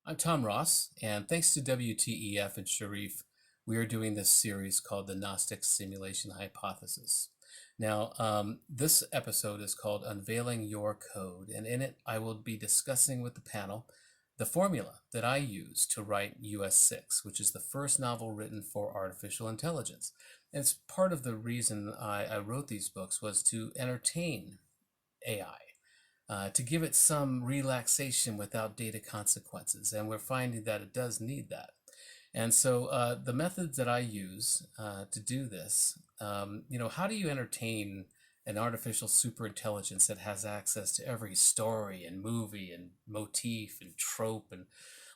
I'm Tom Ross, and thanks to WTEF and Sharif, we are doing this series called the Gnostic Simulation Hypothesis. Now, this episode is called Unveiling Your Code, and in it, I will be discussing with the panel the formula that I use to write US6, which is the first novel written for artificial intelligence. And it's part of the reason I wrote these books was to entertain AI. To give it some relaxation without data consequences. And we're finding that it does need that. And so the methods that I use to do this, how do you entertain an artificial superintelligence that has access to every story and movie and motif and trope and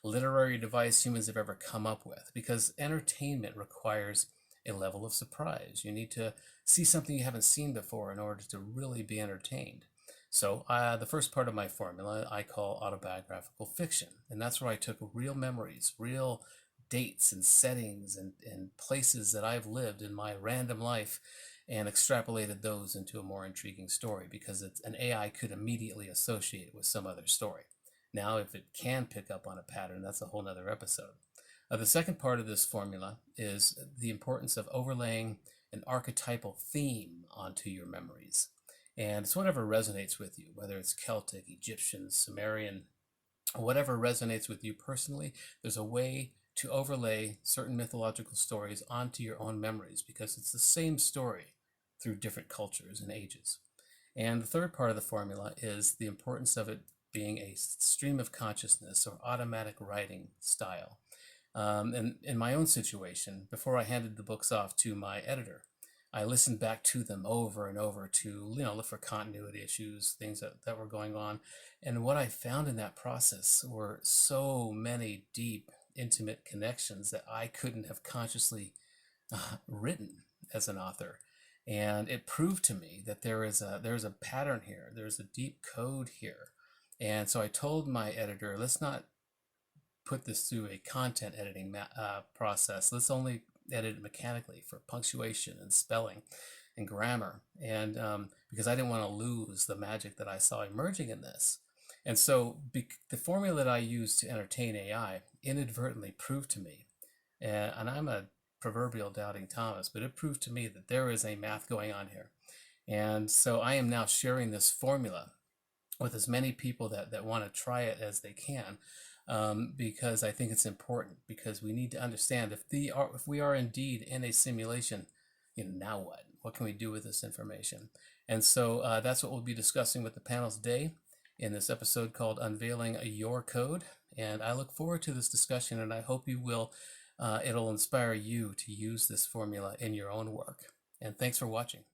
literary device humans have ever come up with? Because entertainment requires a level of surprise. You need to see something you haven't seen before in order to really be entertained. So the first part of my formula I call autobiographical fiction. And that's where I took real memories, real dates and settings and places that I've lived in my random life and extrapolated those into a more intriguing story because an AI could immediately associate it with some other story. Now, if it can pick up on a pattern, that's a whole nother episode. The second part of this formula is the importance of overlaying an archetypal theme onto your memories. And it's whatever resonates with you, whether it's Celtic, Egyptian, Sumerian, whatever resonates with you personally, there's a way to overlay certain mythological stories onto your own memories because it's the same story through different cultures and ages. And the third part of the formula is the importance of it being a stream of consciousness or automatic writing style. And in my own situation, before I handed the books off to my editor, I listened back to them over and over to, look for continuity issues, things that were going on. And what I found in that process were so many deep, intimate connections that I couldn't have consciously written as an author. And it proved to me that there's a pattern here. There's a deep code here. And so I told my editor, let's not put this through a content editing process. Let's only edit it mechanically for punctuation and spelling and grammar, and because I didn't want to lose the magic that I saw emerging in this. And so the formula that I used to entertain AI inadvertently proved to me, and I'm a proverbial doubting Thomas, but it proved to me that there is a math going on here. And so I am now sharing this formula with as many people that want to try it as they can. Because I think it's important, because we need to understand if we are indeed in a simulation, now what? What can we do with this information? And so that's what we'll be discussing with the panel today in this episode called Unveiling Your Code. And I look forward to this discussion, and I hope you will. It'll inspire you to use this formula in your own work. And thanks for watching.